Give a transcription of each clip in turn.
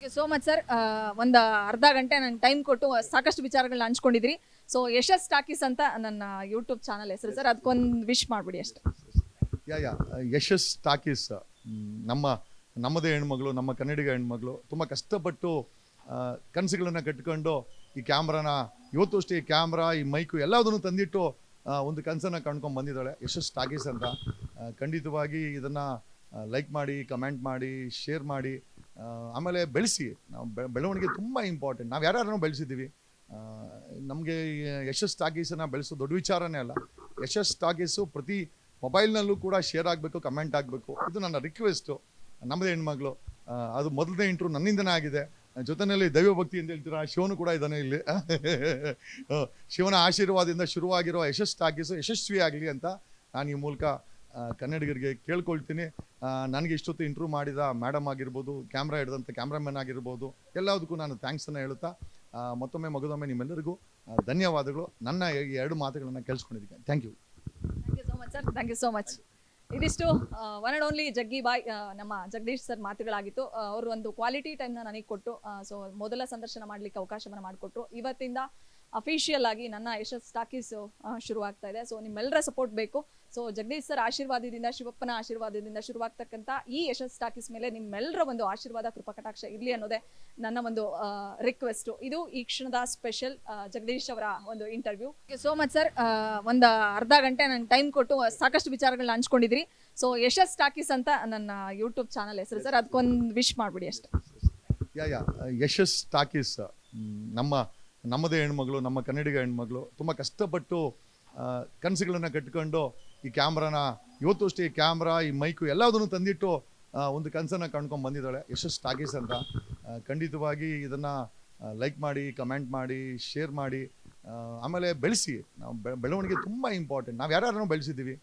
So much sir. ಒಂದು ಅರ್ಧ ಗಂಟೆ ನಂಗೆ ಟೈಮ್ ಕೊಟ್ಟು ಸಾಕಷ್ಟು ವಿಚಾರಗಳನ್ನ ಹಂಚ್ಕೊಂಡಿದ್ರಿ. ಸೊ ಯಶಸ್ ಟಾಕೀಸ್ ಅಂತ ನನ್ನ ಯೂಟ್ಯೂಬ್ ಚಾನಲ್ ಹೆಸರು ಸರ್, ಅದಕ್ಕೊಂದು ವಿಶ್ ಮಾಡಿಬಿಡಿ ಅಷ್ಟೇ. ಯಾ ಯಶಸ್ ಟಾಕೀಸ್ ನಮ್ಮದೇ ಹೆಣ್ಮಗಳು, ನಮ್ಮ ಕನ್ನಡಿಗ ಹೆಣ್ಮಗಳು ತುಂಬ ಕಷ್ಟಪಟ್ಟು ಕನಸುಗಳನ್ನು ಕಟ್ಕೊಂಡು ಈ ಕ್ಯಾಮ್ರಾನ ಇವತ್ತು ಅಷ್ಟೇ ಈ ಕ್ಯಾಮ್ರಾ, ಈ ಮೈಕು ಎಲ್ಲದನ್ನು ತಂದಿಟ್ಟು ಒಂದು ಕನಸನ್ನು ಕಂಡ್ಕೊಂಡು ಬಂದಿದ್ದಾಳೆ ಯಶಸ್ ಟಾಕೀಸ್ ಅಂತ. ಖಂಡಿತವಾಗಿ ಇದನ್ನು ಲೈಕ್ ಮಾಡಿ, ಕಮೆಂಟ್ ಮಾಡಿ, ಶೇರ್ ಮಾಡಿ, ಆಮೇಲೆ ಬೆಳೆಸಿ. ನಾವು ಬೆಳವಣಿಗೆ ತುಂಬ ಇಂಪಾರ್ಟೆಂಟ್. ನಾವು ಯಾರ್ಯಾರನ್ನೂ ಬೆಳೆಸಿದ್ದೀವಿ. ನಮಗೆ ಯಶಸ್ ಟಾಕೀಸನ್ನು ಬೆಳೆಸೋ ದೊಡ್ಡ ವಿಚಾರನೇ ಅಲ್ಲ. ಯಶಸ್ ಟಾಕೀಸು ಪ್ರತಿ ಮೊಬೈಲ್ನಲ್ಲೂ ಕೂಡ ಶೇರ್ ಆಗಬೇಕು, ಕಮೆಂಟ್ ಆಗಬೇಕು. ಇದು ನನ್ನ ರಿಕ್ವೆಸ್ಟು. ನಮ್ಮದೇ ಹೆಣ್ಮಗಳು. ಅದು ಮೊದಲನೇ ಇಂಟ್ರೂ ನನ್ನಿಂದನೇ ಆಗಿದೆ. ಜೊತೆಯಲ್ಲಿ ದೈವ ಭಕ್ತಿ ಅಂತ ಹೇಳ್ತೀರಾ, ಶಿವನು ಕೂಡ ಇದ್ದಾನೆ ಇಲ್ಲಿ. ಶಿವನ ಆಶೀರ್ವಾದದಿಂದ ಶುರುವಾಗಿರೋ ಯಶಸ್ ಟಾಕೀಸು ಯಶಸ್ವಿ ಆಗಲಿ ಅಂತ ನಾನು ಈ ಮೂಲಕ ಕನ್ನಡಿಗರಿಗೆ ಕೇಳ್ಕೊಳ್ತೀನಿ. ನನಗೆ ಇಷ್ಟೊತ್ತು ಇಂಟ್ರೂ ಮಾಡಿದ ಮೇಡಮ್ ಆಗಿರ್ಬೋದು, ಕ್ಯಾಮ್ರಾ ಹಿಡಿದಂಥ ಕ್ಯಾಮ್ರಾಮನ್ ಆಗಿರ್ಬೋದು, ಎಲ್ಲದಕ್ಕೂ ನಾನು ಥ್ಯಾಂಕ್ಸನ್ನು ಹೇಳುತ್ತಾ ಮತ್ತೊಮ್ಮೆ ಮಗದೊಮ್ಮೆ ನಿಮ್ಮೆಲ್ಲರಿಗೂ ಧನ್ಯವಾದಗಳು. ನನ್ನ ಈ ಎರಡು ಮಾತುಗಳನ್ನು ಕೇಳಿಸ್ಕೊಂಡಿದ್ದೀನಿ. Thank you so much sir. Thank you so much. ಇದಿಷ್ಟು ಒನ್ ಆ್ಯಂಡ್ ಓನ್ಲಿ ಜಗ್ಗಿ ಬಾಯ್ ನಮ್ಮ ಜಗದೀಶ್ ಸರ್ ಮಾತುಗಳಾಗಿತ್ತು. ಅವರು ಒಂದು ಕ್ವಾಲಿಟಿ ಟೈಮ್ನ ನನಗೆ ಕೊಟ್ಟು ಸೊ ಮೊದಲ ಸಂದರ್ಶನ ಮಾಡಲಿಕ್ಕೆ ಅವಕಾಶವನ್ನು ಮಾಡಿಕೊಟ್ರು. ಇವತ್ತಿಂದ ಅಫಿಷಿಯಲ್ ಆಗಿ ನನ್ನ ಯಶಸ್ ಟಾಕೀಸ್ ಶುರುವಾಗ್ತಾ ಇದೆ. ಸೊ ನಿಮ್ಮೆಲ್ಲರ ಸಪೋರ್ಟ್ ಬೇಕು. ಸೊ ಜಗದೀಶ್ ಸರ್ ಆಶೀರ್ವಾದದಿಂದ, ಶಿವಪ್ಪನ ಆಶೀರ್ವಾದದಿಂದ ಶುರುವಾಗ್ತಕ್ಕಂಥ ಈ ಯಶಸ್ ಟಾಕೀಸ್ ಮೇಲೆ ನಿಮ್ಮೆಲ್ಲರ ಒಂದು ಆಶೀರ್ವಾದ, ಕೃಪಕಟಾಕ್ಷ ಇರಲಿ ಅನ್ನೋದೇ ನನ್ನ ಒಂದು ರಿಕ್ವೆಸ್ಟು. ಇದು ಈ ಕ್ಷಣದ ಸ್ಪೆಷಲ್ ಜಗದೀಶ್ ಅವರ ಒಂದು ಇಂಟರ್ವ್ಯೂ. So much sir. ಒಂದು ಅರ್ಧ ಗಂಟೆ ನಂಗೆ ಟೈಮ್ ಕೊಟ್ಟು ಸಾಕಷ್ಟು ವಿಚಾರಗಳನ್ನ ಹಂಚ್ಕೊಂಡಿದ್ರಿ. ಸೊ ಯಶಸ್ ಟಾಕೀಸ್ ಅಂತ ನನ್ನ ಯೂಟ್ಯೂಬ್ ಚಾನಲ್ ಹೆಸರು ಸರ್, ಅದಕ್ಕೊಂದು ವಿಶ್ ಮಾಡಿಬಿಡಿ ಅಷ್ಟೇ. ಯಾ ಯಶಸ್ ಟಾಕೀಸ್ ನಮ್ಮದೇ ಹೆಣ್ಮಗಳು, ನಮ್ಮ ಕನ್ನಡಿಗ ಹೆಣ್ಮಗಳು ತುಂಬ ಕಷ್ಟಪಟ್ಟು ಕನಸುಗಳನ್ನು ಕಟ್ಕೊಂಡು ಈ ಕ್ಯಾಮ್ರಾನ ಇವತ್ತು ಅಷ್ಟೇ ಈ ಕ್ಯಾಮ್ರಾ, ಈ ಮೈಕು ಎಲ್ಲದನ್ನು ತಂದಿಟ್ಟು ಒಂದು ಕನಸನ್ನು ಕಂಡ್ಕೊಂಡು ಬಂದಿದ್ದಾಳೆ ಯಶಸ್ ಟಾಕೀಸ್ ಅಂತ. ಖಂಡಿತವಾಗಿ ಇದನ್ನು ಲೈಕ್ ಮಾಡಿ, ಕಮೆಂಟ್ ಮಾಡಿ, ಶೇರ್ ಮಾಡಿ, ಆಮೇಲೆ ಬೆಳೆಸಿ. ನಾವು ಬೆಳವಣಿಗೆ ತುಂಬ ಇಂಪಾರ್ಟೆಂಟ್. ನಾವು ಯಾರ್ಯಾರನ್ನೂ ಬೆಳೆಸಿದ್ದೀವಿ.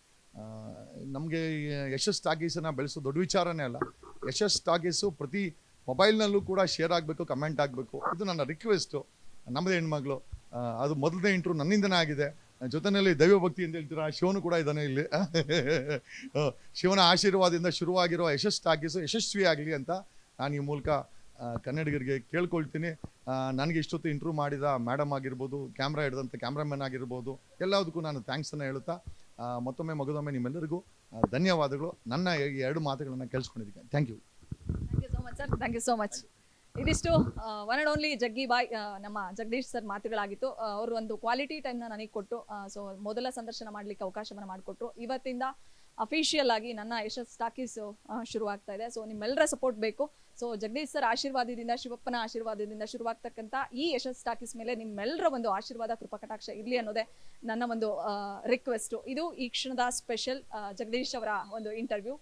ನಮಗೆ ಯಶಸ್ ಟಾಕೀಸನ್ನು ಬೆಳೆಸೋ ದೊಡ್ಡ ವಿಚಾರನೇ ಅಲ್ಲ. ಯಶಸ್ ಟಾಕೀಸು ಪ್ರತಿ ಮೊಬೈಲ್ನಲ್ಲೂ ಕೂಡ ಶೇರ್ ಆಗಬೇಕು, ಕಮೆಂಟ್ ಆಗಬೇಕು. ಇದು ನನ್ನ ರಿಕ್ವೆಸ್ಟು. ನಮ್ಮದೇ ಹೆಣ್ಮಗಳು. ಅದು ಮೊದಲನೇ ಇಂಟ್ರೂ ನನ್ನಿಂದನೇ ಆಗಿದೆ. ಜೊತೆಯಲ್ಲಿ ದೈವ ಭಕ್ತಿ ಅಂತ ಹೇಳ್ತೀರಾ, ಶಿವನು ಕೂಡ ಇದ್ದಾನೆ ಇಲ್ಲಿ. ಶಿವನ ಆಶೀರ್ವಾದದಿಂದ ಶುರುವಾಗಿರೋ ಯಶಸ್ ಟಾಕೀಸು ಯಶಸ್ವಿ ಆಗಲಿ ಅಂತ ನಾನು ಈ ಮೂಲಕ ಕನ್ನಡಿಗರಿಗೆ ಕೇಳ್ಕೊಳ್ತೀನಿ. ನನಗೆ ಇಷ್ಟೊತ್ತು ಇಂಟ್ರೂ ಮಾಡಿದ ಮೇಡಮ್ ಆಗಿರ್ಬೋದು, ಕ್ಯಾಮ್ರಾ ಹಿಡಿದಂಥ ಕ್ಯಾಮ್ರಾಮನ್ ಆಗಿರ್ಬೋದು, ಎಲ್ಲದಕ್ಕೂ ನಾನು ಥ್ಯಾಂಕ್ಸನ್ನು ಹೇಳುತ್ತಾ ಮತ್ತೊಮ್ಮೆ ಮಗದೊಮ್ಮೆ ನಿಮ್ಮೆಲ್ಲರಿಗೂ ಧನ್ಯವಾದಗಳು. ನನ್ನ ಈ ಎರಡು ಮಾತುಗಳನ್ನು ಕೇಳಿಸ್ಕೊಂಡಿದ್ದೀನಿ. Thank you so much sir. Thank you so much. ಇದಿಷ್ಟು ಒನ್ ಆ್ಯಂಡ್ ಓನ್ಲಿ ಜಗ್ಗಿ ಬಾಯ್ ನಮ್ಮ ಜಗದೀಶ್ ಸರ್ ಮಾತುಗಳಾಗಿತ್ತು. ಅವರು ಒಂದು ಕ್ವಾಲಿಟಿ ಟೈಮ್ನ ನನಗೆ ಕೊಟ್ಟು ಸೊ ಮೊದಲ ಸಂದರ್ಶನ ಮಾಡಲಿಕ್ಕೆ ಅವಕಾಶವನ್ನು ಮಾಡಿಕೊಟ್ರು. ಇವತ್ತಿಂದ ಅಫಿಷಿಯಲ್ ಆಗಿ ನನ್ನ ಯಶಸ್ ಟಾಕೀಸ್ ಶುರುವಾಗ್ತಾ ಇದೆ. ಸೊ ನಿಮ್ಮೆಲ್ಲರ ಸಪೋರ್ಟ್ ಬೇಕು. ಸೊ ಜಗದೀಶ್ ಸರ್ ಆಶೀರ್ವಾದದಿಂದ, ಶಿವಪ್ಪನ ಆಶೀರ್ವಾದದಿಂದ ಶುರುವಾಗ್ತಕ್ಕಂಥ ಈ ಯಶಸ್ ಟಾಕೀಸ್ ಮೇಲೆ ನಿಮ್ಮೆಲ್ಲರ ಒಂದು ಆಶೀರ್ವಾದ, ಕೃಪಕಟಾಕ್ಷ ಇರಲಿ ಅನ್ನೋದೇ ನನ್ನ ಒಂದು ರಿಕ್ವೆಸ್ಟು. ಇದು ಈ ಕ್ಷಣದ ಸ್ಪೆಷಲ್ ಜಗದೀಶ್ ಅವರ ಒಂದು ಇಂಟರ್ವ್ಯೂ.